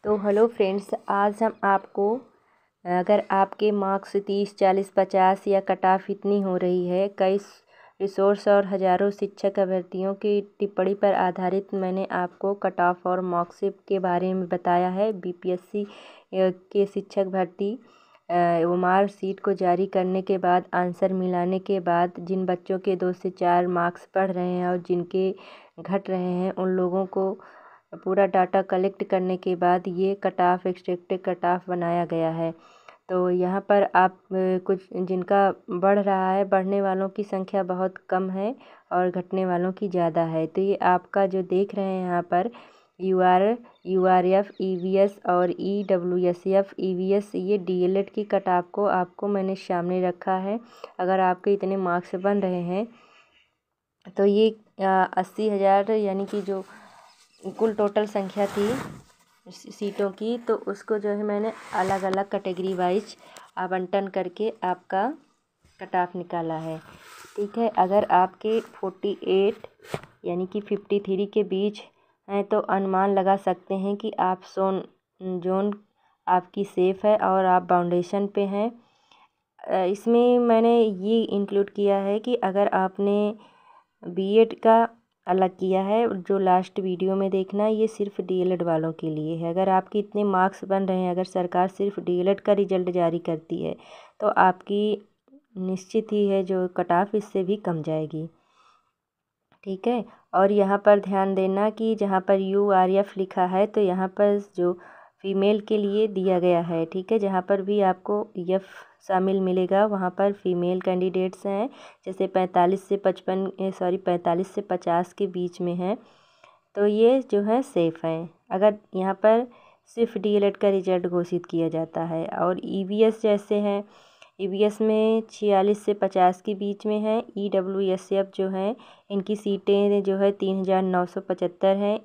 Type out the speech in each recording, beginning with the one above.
तो hello friends, आज हम आपको अगर आपके मार्क्स 30, 40, 50 या कट ऑफ इतनी हो रही है, कई रिसोर्स और हज़ारों शिक्षक अभ्यर्थियों की टिप्पणी पर आधारित मैंने आपको कट ऑफ और मार्कशीट के बारे में बताया है। बीपीएससी के शिक्षक भर्ती मार्क शीट को जारी करने के बाद आंसर मिलाने के बाद जिन बच्चों के 2 से 4 मार्क्स बढ़ रहे हैं और जिनके घट रहे हैं उन लोगों को पूरा डाटा कलेक्ट करने के बाद ये cut off expected cut off बनाया गया है। तो यहाँ पर आप कुछ जिनका बढ़ रहा है, बढ़ने वालों की संख्या बहुत कम है और घटने वालों की ज़्यादा है। तो ये आपका जो देख रहे हैं यहाँ पर यूआरएफ ईवीएस और ईडब्ल्यूएसएफ ईवीएस, ये डीएलएड की कट ऑफ को आपको मैंने सामने रखा है। अगर आपके इतने मार्क्स बन रहे हैं तो ये 80,000 यानी कि जो कुल टोटल संख्या थी सीटों की, तो उसको जो है मैंने अलग अलग कैटेगरी वाइज आवंटन करके आपका कट ऑफ निकाला है। ठीक है, अगर आपके 48 यानी कि 53 के बीच हैं तो अनुमान लगा सकते हैं कि आप जोन आपकी सेफ़ है और आप बाउंडेशन पे हैं। इसमें मैंने ये इंक्लूड किया है कि अगर आपने बीएड का अलग किया है, जो लास्ट वीडियो में देखना, ये सिर्फ डीएलएड वालों के लिए है। अगर आपके इतने मार्क्स बन रहे हैं, अगर सरकार सिर्फ डीएलएड का रिजल्ट जारी करती है तो आपकी निश्चित ही है जो कट ऑफ इससे भी कम जाएगी। ठीक है, और यहाँ पर ध्यान देना कि जहाँ पर यूआरएफ लिखा है तो यहाँ पर जो फीमेल के लिए दिया गया है। ठीक है, जहाँ पर भी आपको एफ शामिल मिलेगा वहाँ पर फीमेल कैंडिडेट्स हैं, जैसे 45 से 50 के बीच में हैं, तो ये जो है सेफ़ हैं। अगर यहाँ पर सिर्फ डीएलएड का रिजल्ट घोषित किया जाता है। और ईवीएस जैसे हैं, ईवीएस में 46 से 50 के बीच में है। ईडब्ल्यूएसएफ जो है इनकी सीटें जो है 3,975 हैं।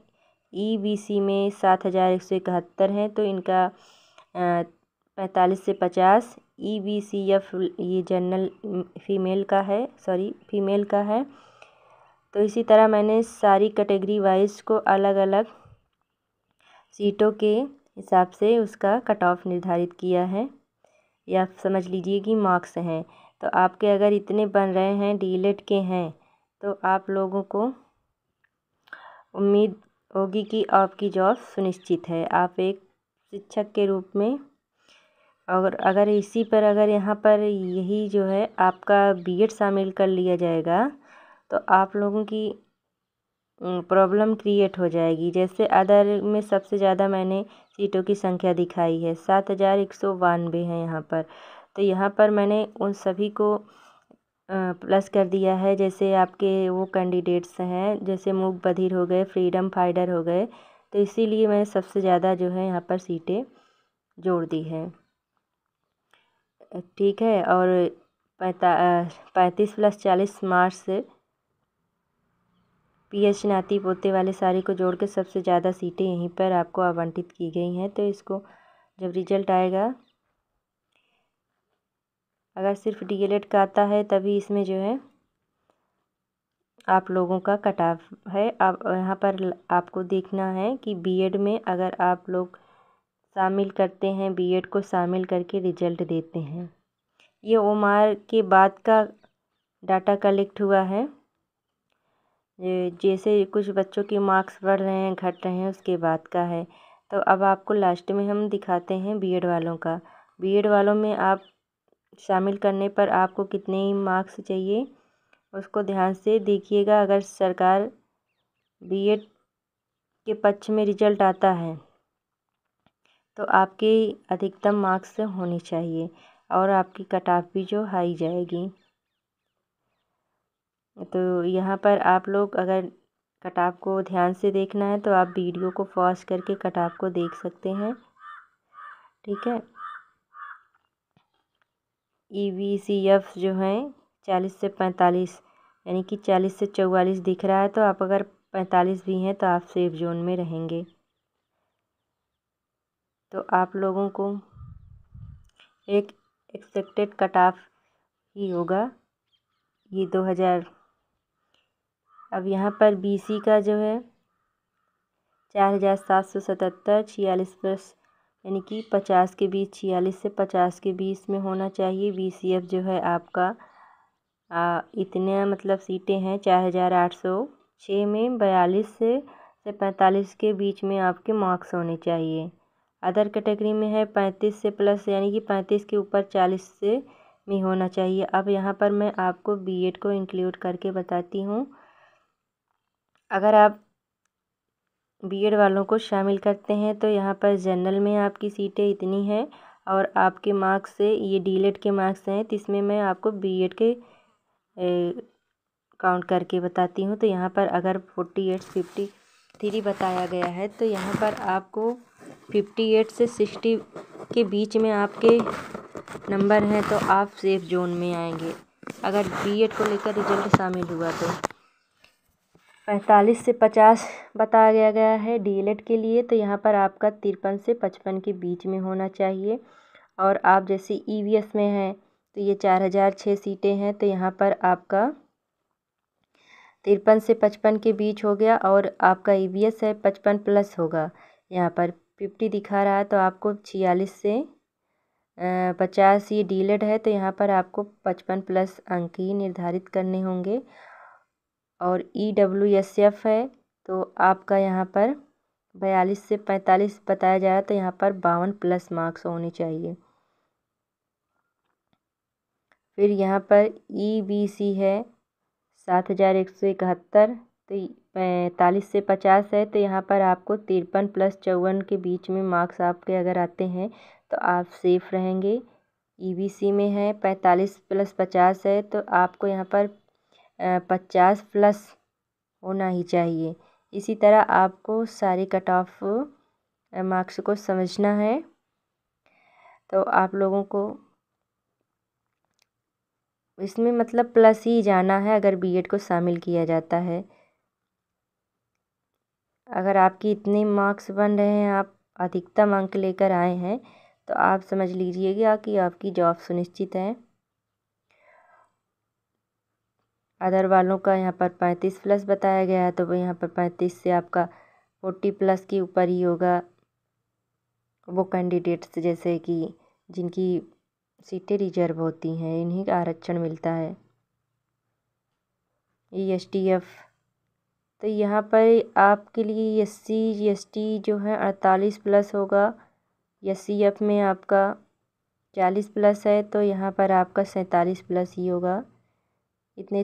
ईबीसी में 7,171 हैं, तो इनका 45 से 50। ईबीसीएफ ये जनरल फीमेल का है। तो इसी तरह मैंने सारी कैटेगरी वाइज को अलग अलग सीटों के हिसाब से उसका कट ऑफ निर्धारित किया है, या समझ लीजिए कि मार्क्स हैं। तो आपके अगर इतने बन रहे हैं, डीएलएड के हैं, तो आप लोगों को उम्मीद होगी कि आपकी जॉब सुनिश्चित है, आप एक शिक्षक के रूप में। और अगर इसी पर अगर यहाँ पर यही जो है आपका बीएड शामिल कर लिया जाएगा तो आप लोगों की प्रॉब्लम क्रिएट हो जाएगी। जैसे अदर में सबसे ज़्यादा मैंने सीटों की संख्या दिखाई है, 7,192 है यहाँ पर। तो यहाँ पर मैंने उन सभी को प्लस कर दिया है, जैसे आपके वो कैंडिडेट्स हैं, जैसे मूक बधिर हो गए, फ्रीडम फाइटर हो गए, तो इसीलिए मैं सबसे ज़्यादा जो है यहाँ पर सीटें जोड़ दी है। ठीक है, और 35 + 40 मार्क्स से पीएच नाती पोते वाले सारे को जोड़ के सबसे ज़्यादा सीटें यहीं पर आपको आवंटित की गई हैं। तो इसको जब रिजल्ट आएगा, अगर सिर्फ डीएलएड का आता है तभी इसमें जो है आप लोगों का कट ऑफ है। अब यहाँ पर आपको देखना है कि बीएड में अगर आप लोग शामिल करते हैं, बीएड को शामिल करके रिजल्ट देते हैं, ये ओमार के बाद का डाटा कलेक्ट हुआ है। जैसे कुछ बच्चों के मार्क्स बढ़ रहे हैं, घट रहे हैं, उसके बाद का है। तो अब आपको लास्ट में हम दिखाते हैं बीएड वालों का। बीएड वालों में आप शामिल करने पर आपको कितने मार्क्स चाहिए उसको ध्यान से देखिएगा। अगर सरकार बीएड के पक्ष में रिजल्ट आता है तो आपके अधिकतम मार्क्स होने चाहिए और आपकी कट ऑफ भी जो हाई जाएगी। तो यहाँ पर आप लोग अगर कट ऑफ को ध्यान से देखना है तो आप वीडियो को पॉज करके कट ऑफ को देख सकते हैं। ठीक है, ईवीसीएफ जो है 40 से 45 यानी कि 40 से 44 दिख रहा है, तो आप अगर 45 भी हैं तो आप सेफ जोन में रहेंगे। तो आप लोगों को एक एक्सपेक्टेड कट ऑफ ही होगा ये 2000। अब यहाँ पर बीसी का जो है 4777 46+ यानी कि 50 के बीच, 46 से 50 के बीच में होना चाहिए। VCF जो है आपका इतने मतलब सीटें हैं 4806 में 42 से 45 के बीच में आपके मार्क्स होने चाहिए। अदर कैटेगरी में है 35 से प्लस यानी कि 35 के ऊपर 40 से में होना चाहिए। अब यहाँ पर मैं आपको बीएड को इंक्लूड करके बताती हूँ। अगर आप बीएड वालों को शामिल करते हैं तो यहाँ पर जनरल में आपकी सीटें इतनी हैं और आपके मार्क्स से ये डीएलएड के मार्क्स हैं, तो इसमें मैं आपको बीएड के काउंट करके बताती हूँ। तो यहाँ पर अगर 48 53 बताया गया है तो यहाँ पर आपको 58 से 60 के बीच में आपके नंबर हैं तो आप सेफ जोन में आएंगे। अगर बीएड को लेकर रिजल्ट शामिल हुआ तो 45 से 50 बताया गया है डीएलएड के लिए, तो यहाँ पर आपका 53 से 55 के बीच में होना चाहिए। और आप जैसे ईवीएस में हैं तो ये 4006 सीटें हैं, तो यहाँ पर आपका 53 से 55 के बीच हो गया। और आपका ईवीएस है 55+ होगा। यहाँ पर 50 दिखा रहा है तो आपको 46 से 50 ये डीएलएड है, तो यहाँ पर आपको 55+ अंक ही निर्धारित करने होंगे। और EWSF है तो आपका यहाँ पर 42 से 45 बताया जा रहा है, तो यहाँ पर 52+ मार्क्स होने चाहिए। फिर यहाँ पर EBC है 7171, तो 45 से 50 है, तो यहाँ पर आपको 53 + 54 के बीच में मार्क्स आपके अगर आते हैं तो आप सेफ रहेंगे। EBC में है 45 + 50 है, तो आपको यहाँ पर 50+ होना ही चाहिए। इसी तरह आपको सारे कट ऑफ मार्क्स को समझना है। तो आप लोगों को इसमें मतलब प्लस ही जाना है अगर बीएड को शामिल किया जाता है। अगर आपकी इतने मार्क्स बन रहे हैं, आप अधिकतम अंक लेकर आए हैं, तो आप समझ लीजिएगा कि आपकी जॉब सुनिश्चित है। अदर वालों का यहाँ पर 35+ बताया गया है, तो वो यहाँ पर 35 से आपका 40+ के ऊपर ही होगा। वो कैंडिडेट्स जैसे कि जिनकी सीटें रिजर्व होती हैं, इन्हीं का आरक्षण मिलता है। STF, तो यहाँ पर आपके लिए SC ST जो है 48+ होगा। SCF में आपका 40+ है, तो यहाँ पर आपका 47+ ही होगा। इतने